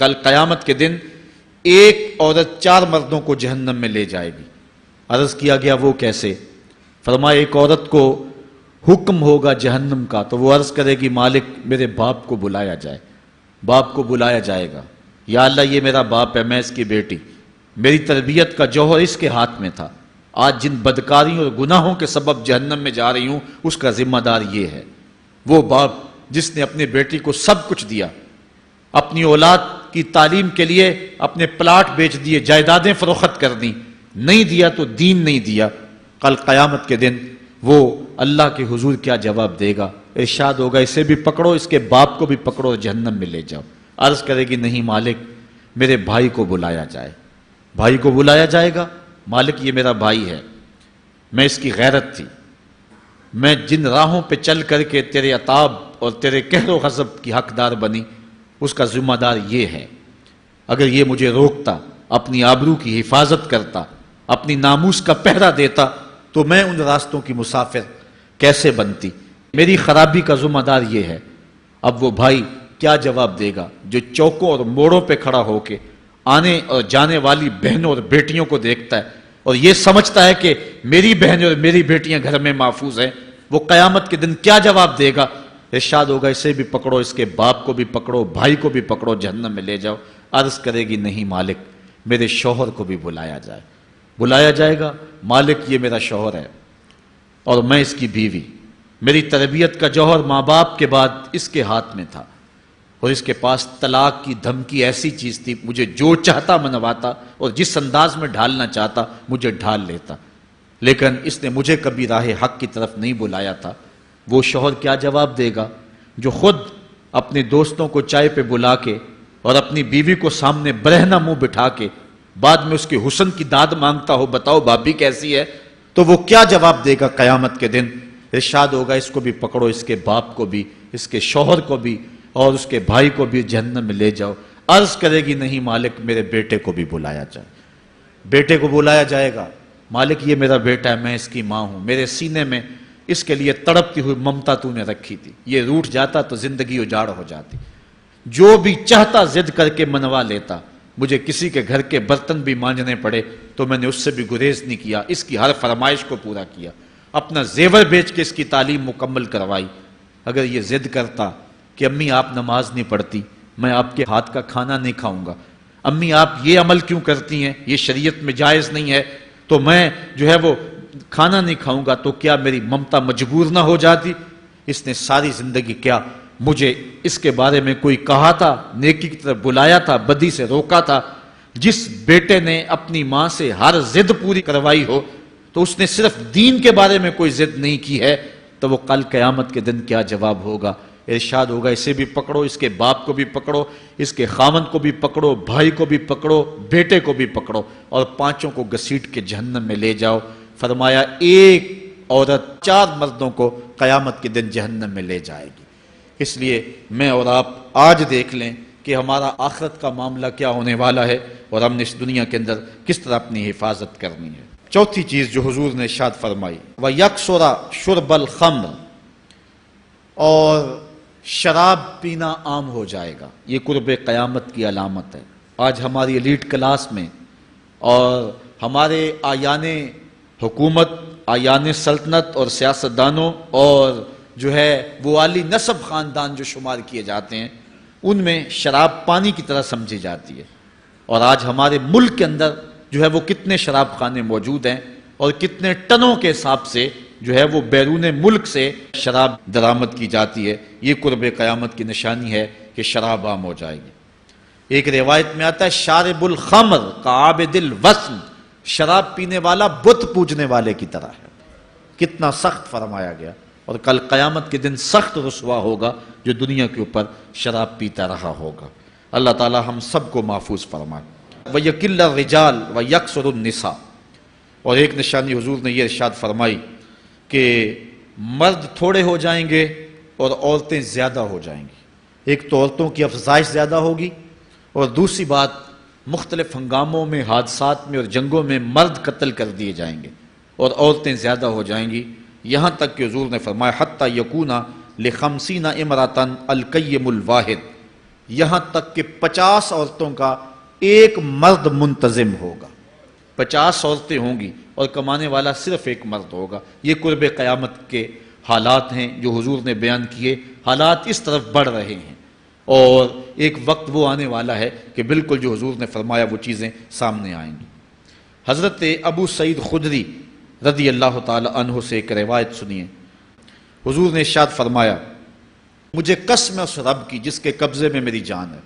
کل قیامت کے دن ایک عورت 4 مردوں کو جہنم میں لے جائے گی۔ عرض کیا گیا وہ کیسے؟ فرمایا ایک عورت کو حکم ہوگا جہنم کا تو وہ عرض کرے گی مالک میرے باپ کو بلایا جائے۔ باپ کو بلایا جائے گا، یا اللہ یہ میرا باپ ہے، میں اس کی بیٹی، میری تربیت کا جوہر اس کے ہاتھ میں تھا، آج جن بدکاریوں اور گناہوں کے سبب جہنم میں جا رہی ہوں اس کا ذمہ دار یہ ہے۔ وہ باپ جس نے اپنے بیٹی کو سب کچھ دیا، اپنی اولاد کی تعلیم کے لیے اپنے پلاٹ بیچ دیے، جائیدادیں فروخت کر دیں، نہیں دیا تو دین نہیں دیا، کل قیامت کے دن وہ اللہ کے حضور کیا جواب دے گا؟ ارشاد ہوگا اسے بھی پکڑو، اس کے باپ کو بھی پکڑو اور جہنم میں لے جاؤ۔ عرض کرے گی نہیں مالک میرے بھائی کو بلایا جائے۔ بھائی کو بلایا جائے گا، مالک یہ میرا بھائی ہے، میں اس کی غیرت تھی، میں جن راہوں پہ چل کر کے تیرے عتاب اور تیرے قہر و غضب کی حقدار بنی اس کا ذمہ دار یہ ہے، اگر یہ مجھے روکتا، اپنی آبرو کی حفاظت کرتا، اپنی ناموس کا پہرا دیتا تو میں ان راستوں کی مسافر کیسے بنتی؟ میری خرابی کا ذمہ دار یہ ہے۔ اب وہ بھائی کیا جواب دے گا جو چوکوں اور موڑوں پہ کھڑا ہو کے آنے اور جانے والی بہنوں اور بیٹیوں کو دیکھتا ہے اور یہ سمجھتا ہے کہ میری بہنیں اور میری بیٹیاں گھر میں محفوظ ہیں؟ وہ قیامت کے دن کیا جواب دے گا؟ ارشاد ہوگا اسے بھی پکڑو، اس کے باپ کو بھی پکڑو، بھائی کو بھی پکڑو، جہنم میں لے جاؤ۔ عرض کرے گی نہیں مالک میرے شوہر کو بھی بلایا جائے۔ بلایا جائے گا، مالک یہ میرا شوہر ہے اور میں اس کی بیوی، میری تربیت کا جوہر ماں باپ کے بعد اس کے ہاتھ میں تھا اور اس کے پاس طلاق کی دھمکی ایسی چیز تھی، مجھے جو چاہتا منواتا اور جس انداز میں ڈھالنا چاہتا مجھے ڈھال لیتا، لیکن اس نے مجھے کبھی راہ حق کی طرف نہیں بلایا تھا۔ وہ شوہر کیا جواب دے گا جو خود اپنے دوستوں کو چائے پہ بلا کے اور اپنی بیوی کو سامنے برہنہ منہ بٹھا کے بعد میں اس کے حسن کی داد مانگتا ہو، بتاؤ بھابی کیسی ہے؟ تو وہ کیا جواب دے گا قیامت کے دن؟ ارشاد ہوگا اس کو بھی پکڑو، اس کے باپ کو بھی، اس کے شوہر کو بھی اور اس کے بھائی کو بھی جہنم میں لے جاؤ۔ عرض کرے گی نہیں مالک میرے بیٹے کو بھی بلایا جائے۔ بیٹے کو بلایا جائے گا، مالک یہ میرا بیٹا ہے، میں اس کی ماں ہوں، میرے سینے میں اس کے لیے تڑپتی ہوئی ممتا تو نے رکھی تھی، یہ روٹھ جاتا تو زندگی اجاڑ ہو جاتی، جو بھی چاہتا ضد کر کے منوا لیتا، مجھے کسی کے گھر کے برتن بھی مانجنے پڑے تو میں نے اس سے بھی گریز نہیں کیا، اس کی ہر فرمائش کو پورا کیا، اپنا زیور بیچ کے اس کی تعلیم مکمل کروائی۔ اگر یہ ضد کرتا کہ امی آپ نماز نہیں پڑھتی، میں آپ کے ہاتھ کا کھانا نہیں کھاؤں گا، امی آپ یہ عمل کیوں کرتی ہیں، یہ شریعت میں جائز نہیں ہے، تو میں جو ہے وہ کھانا نہیں کھاؤں گا، تو کیا میری ممتا مجبور نہ ہو جاتی؟ اس نے ساری زندگی کیا مجھے اس کے بارے میں کوئی کہا تھا، نیکی کی طرف بلایا تھا، بدی سے روکا تھا؟ جس بیٹے نے اپنی ماں سے ہر ضد پوری کروائی ہو تو اس نے صرف دین کے بارے میں کوئی ضد نہیں کی ہے، تو وہ کل قیامت کے دن کیا جواب ہوگا؟ ارشاد ہوگا اسے بھی پکڑو، اس کے باپ کو بھی پکڑو، اس کے خاوند کو بھی پکڑو، بھائی کو بھی پکڑو، بیٹے کو بھی پکڑو اور پانچوں کو گھسیٹ کے جہنم میں لے جاؤ۔ فرمایا ایک عورت 4 مردوں کو قیامت کے دن جہنم میں لے جائے گی۔ اس لیے میں اور آپ آج دیکھ لیں کہ ہمارا آخرت کا معاملہ کیا ہونے والا ہے اور ہم نے اس دنیا کے اندر کس طرح اپنی حفاظت کرنی ہے۔ چوتھی چیز جو حضور نے ارشاد فرمائی وَيَكْثُرَ شُرْبَ الْخَمْرِ، اور شراب پینا عام ہو جائے گا، یہ قرب قیامت کی علامت ہے۔ آج ہماری ایلیٹ کلاس میں اور ہمارے آیان حکومت، آیان سلطنت اور سیاستدانوں اور جو ہے وہ عالی نسب خاندان جو شمار کیے جاتے ہیں ان میں شراب پانی کی طرح سمجھی جاتی ہے، اور آج ہمارے ملک کے اندر جو ہے وہ کتنے شراب خانے موجود ہیں اور کتنے ٹنوں کے حساب سے جو ہے وہ بیرون ملک سے شراب درآمد کی جاتی ہے۔ یہ قرب قیامت کی نشانی ہے کہ شراب عام ہو جائے گی۔ ایک روایت میں آتا ہے شارب الخمر کعابد الوثن، شراب پینے والا بت پوجنے والے کی طرح ہے۔ کتنا سخت فرمایا گیا، اور کل قیامت کے دن سخت رسوا ہوگا جو دنیا کے اوپر شراب پیتا رہا ہوگا۔ اللہ تعالی ہم سب کو محفوظ فرمائے۔ وَيَقِلَّ الرِّجَالُ وَيَكْثُرُ النِّسَاءُ، اور ایک نشانی حضور نے یہ ارشاد فرمائی کہ مرد تھوڑے ہو جائیں گے اور عورتیں زیادہ ہو جائیں گی۔ ایک تو عورتوں کی افزائش زیادہ ہوگی، اور دوسری بات مختلف ہنگاموں میں، حادثات میں اور جنگوں میں مرد قتل کر دیے جائیں گے اور عورتیں زیادہ ہو جائیں گی، یہاں تک کہ حضور نے فرمایا حتی یکونا لخمسین امراتن القیم الواحد، یہاں تک کہ 50 عورتوں کا ایک مرد منتظم ہوگا. 50 عورتیں ہوں گی اور کمانے والا صرف ایک مرد ہوگا. یہ قرب قیامت کے حالات ہیں جو حضور نے بیان کیے. حالات اس طرف بڑھ رہے ہیں اور ایک وقت وہ آنے والا ہے کہ بالکل جو حضور نے فرمایا وہ چیزیں سامنے آئیں گی. حضرت ابو سعید خدری رضی اللہ تعالی عنہ سے ایک روایت سنیے. حضور نے ارشاد فرمایا مجھے قسم ہے اس رب کی جس کے قبضے میں میری جان ہے،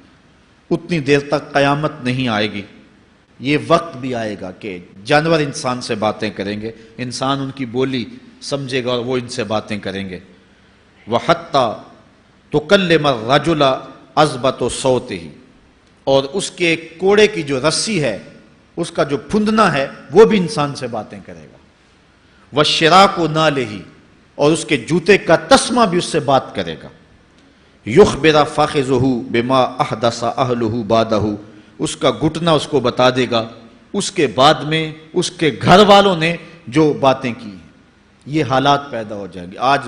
اتنی دیر تک قیامت نہیں آئے گی. یہ وقت بھی آئے گا کہ جانور انسان سے باتیں کریں گے، انسان ان کی بولی سمجھے گا اور وہ ان سے باتیں کریں گے. وَحَتَّى تُكَلِّمَ الرَّجُلَ عَذْبَةُ صَوْتِهِ، اور اس کے کوڑے کی جو رسی ہے، اس کا جو پھندنا ہے، وہ بھی انسان سے باتیں کرے گا. وَالشِّرَاكُ نَالِهِ، اور اس کے جوتے کا تسمہ بھی اس سے بات کرے گا. یخبر فاخذہ بما احدث اہلہ بعدہ، اس کا گھٹنا اس کو بتا دے گا اس کے بعد میں اس کے گھر والوں نے جو باتیں کی ہیں. یہ حالات پیدا ہو جائیں گے. آج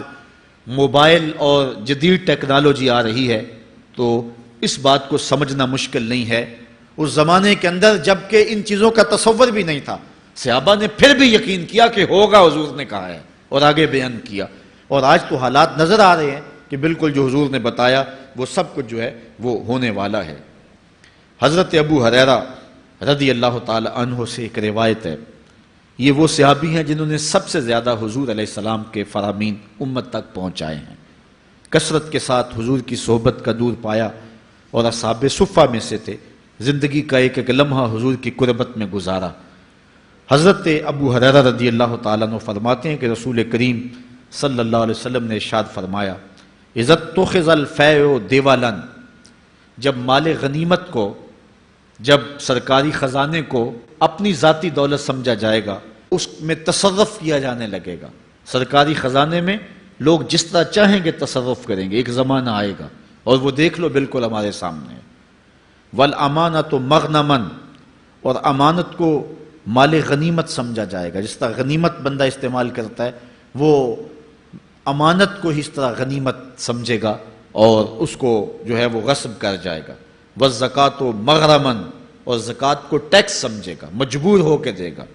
موبائل اور جدید ٹیکنالوجی آ رہی ہے تو اس بات کو سمجھنا مشکل نہیں ہے. اس زمانے کے اندر جب کہ ان چیزوں کا تصور بھی نہیں تھا، صحابہ نے پھر بھی یقین کیا کہ ہوگا، حضور نے کہا ہے اور آگے بیان کیا. اور آج تو حالات نظر آ رہے ہیں کہ بالکل جو حضور نے بتایا وہ سب کچھ جو ہے وہ ہونے والا ہے. حضرت ابو ہریرہ رضی اللہ تعالی عنہ سے ایک روایت ہے. یہ وہ صحابی ہیں جنہوں نے سب سے زیادہ حضور علیہ السلام کے فرامین امت تک پہنچائے ہیں. کثرت کے ساتھ حضور کی صحبت کا دور پایا اور اصحاب صفہ میں سے تھے. زندگی کا ایک ایک لمحہ حضور کی قربت میں گزارا. حضرت ابو ہریرہ رضی اللہ تعالیٰ عنہ فرماتے ہیں کہ رسول کریم صلی اللہ علیہ وسلم نے ارشاد فرمایا اذا اتخذ الفیء دیوالا، جب مال غنیمت کو، جب سرکاری خزانے کو اپنی ذاتی دولت سمجھا جائے گا، اس میں تصرف کیا جانے لگے گا. سرکاری خزانے میں لوگ جس طرح چاہیں گے تصرف کریں گے. ایک زمانہ آئے گا اور وہ دیکھ لو بالکل ہمارے سامنے ہے. والامانۃ مغنما، اور امانت کو مال غنیمت سمجھا جائے گا. جس طرح غنیمت بندہ استعمال کرتا ہے وہ امانت کو اس طرح غنیمت سمجھے گا اور اس کو جو ہے وہ غصب کر جائے گا. والزکوٰۃ مغرما، اور زکوٰۃ کو ٹیکس سمجھے گا، مجبور ہو کے دے گا.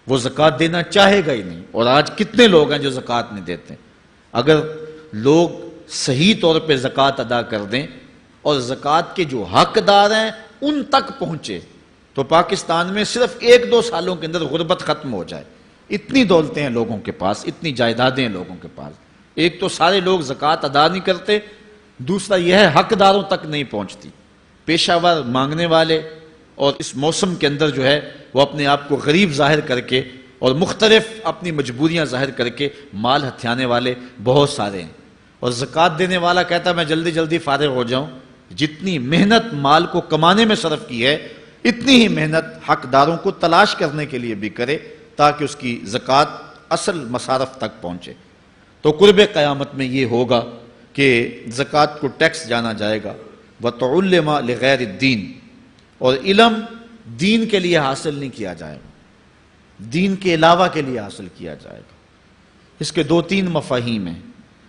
وہ زکوٰۃ دینا چاہے گا ہی نہیں. اور آج کتنے لوگ ہیں جو زکوٰۃ نہیں دیتے. اگر لوگ صحیح طور پہ زکوٰۃ ادا کر دیں اور زکوٰۃ کے جو حقدار ہیں ان تک پہنچے تو پاکستان میں صرف 1-2 سالوں کے اندر غربت ختم ہو جائے. اتنی دولتیں ہیں لوگوں کے پاس، اتنی جائیدادیں ہیں لوگوں کے پاس. ایک تو سارے لوگ زکوٰۃ ادا نہیں کرتے، دوسرا یہ ہے حقداروں تک نہیں پہنچتی. پیشہ ور مانگنے والے اور اس موسم کے اندر جو ہے وہ اپنے آپ کو غریب ظاہر کر کے اور مختلف اپنی مجبوریاں ظاہر کر کے مال ہتھیانے والے بہت سارے ہیں. اور زکوٰۃ دینے والا کہتا ہے میں جلدی جلدی فارغ ہو جاؤں. جتنی محنت مال کو کمانے میں صرف کی ہے اتنی ہی محنت حقداروں کو تلاش کرنے کے لیے بھی کرے تاکہ اس کی زکوٰۃ اصل مصارف تک پہنچے. تو قرب قیامت میں یہ ہوگا کہ زکوٰۃ کو ٹیکس جانا جائے گا. وَتُعُلِّمَ لِغَيْرِ الدِّينِ، اور علم دین کے لیے حاصل نہیں کیا جائے گا، دین کے علاوہ کے لیے حاصل کیا جائے گا. اس کے 2-3 مفاہیم ہیں.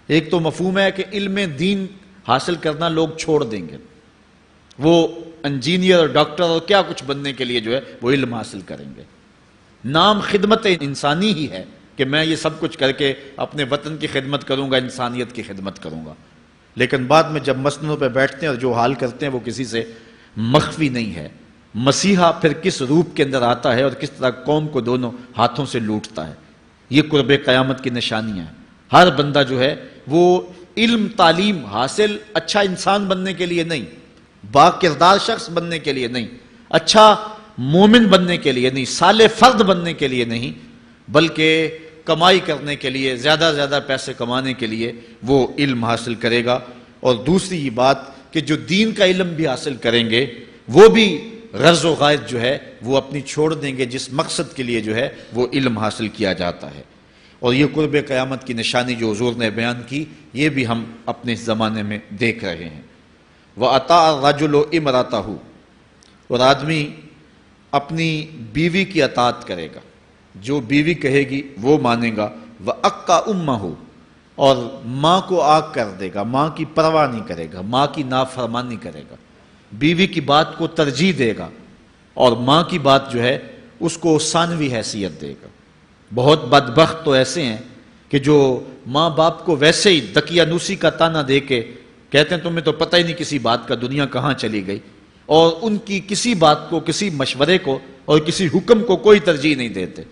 ایک تو مفہوم ہے کہ علم دین حاصل کرنا لوگ چھوڑ دیں گے، وہ انجینئر اور ڈاکٹر اور کیا کچھ بننے کے لیے جو ہے وہ علم حاصل کریں گے. نام خدمت انسانی ہی ہے کہ میں یہ سب کچھ کر کے اپنے وطن کی خدمت کروں گا، انسانیت کی خدمت کروں گا. لیکن بعد میں جب مسندوں پہ بیٹھتے ہیں اور جو حال کرتے ہیں وہ کسی سے مخفی نہیں ہے. مسیحا پھر کس روپ کے اندر آتا ہے اور کس طرح قوم کو دونوں ہاتھوں سے لوٹتا ہے، یہ قرب قیامت کی نشانیاں ہیں. ہر بندہ جو ہے وہ علم تعلیم حاصل اچھا انسان بننے کے لیے نہیں، با کردار شخص بننے کے لیے نہیں، اچھا مومن بننے کے لیے نہیں، صالح فرد بننے کے لیے نہیں، بلکہ کمائی کرنے کے لیے، زیادہ زیادہ پیسے کمانے کے لیے وہ علم حاصل کرے گا. اور دوسری یہ بات کہ جو دین کا علم بھی حاصل کریں گے وہ بھی غرض و غائد جو ہے وہ اپنی چھوڑ دیں گے جس مقصد کے لیے جو ہے وہ علم حاصل کیا جاتا ہے. اور یہ قرب قیامت کی نشانی جو حضور نے بیان کی یہ بھی ہم اپنے زمانے میں دیکھ رہے ہیں. وَأَطَاعَ الرَّجُلُ امْرَأَتَهُ، اور آدمی اپنی بیوی کی اطاعت کرے گا، جو بیوی کہے گی وہ مانے گا. وَأَقَّ أُمَّهُ، اور ماں کو آگ کر دے گا، ماں کی پرواہ نہیں کرے گا، ماں کی نافرمانی کرے گا، بیوی کی بات کو ترجیح دے گا اور ماں کی بات جو ہے اس کو ثانوی حیثیت دے گا۔ بہت بدبخت تو ایسے ہیں کہ جو ماں باپ کو ویسے ہی دقیانوسی کا تانا دے کے کہتے ہیں تمہیں تو پتہ ہی نہیں کسی بات کا، دنیا کہاں چلی گئی، اور ان کی کسی بات کو، کسی مشورے کو اور کسی حکم کو کوئی ترجیح نہیں دیتے۔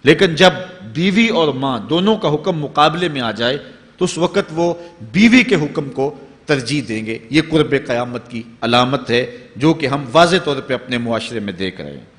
لیکن جب بیوی اور ماں دونوں کا حکم مقابلے میں آ جائے تو اس وقت وہ بیوی کے حکم کو ترجیح دیں گے۔ یہ قرب قیامت کی علامت ہے جو کہ ہم واضح طور پہ اپنے معاشرے میں دیکھ رہے ہیں۔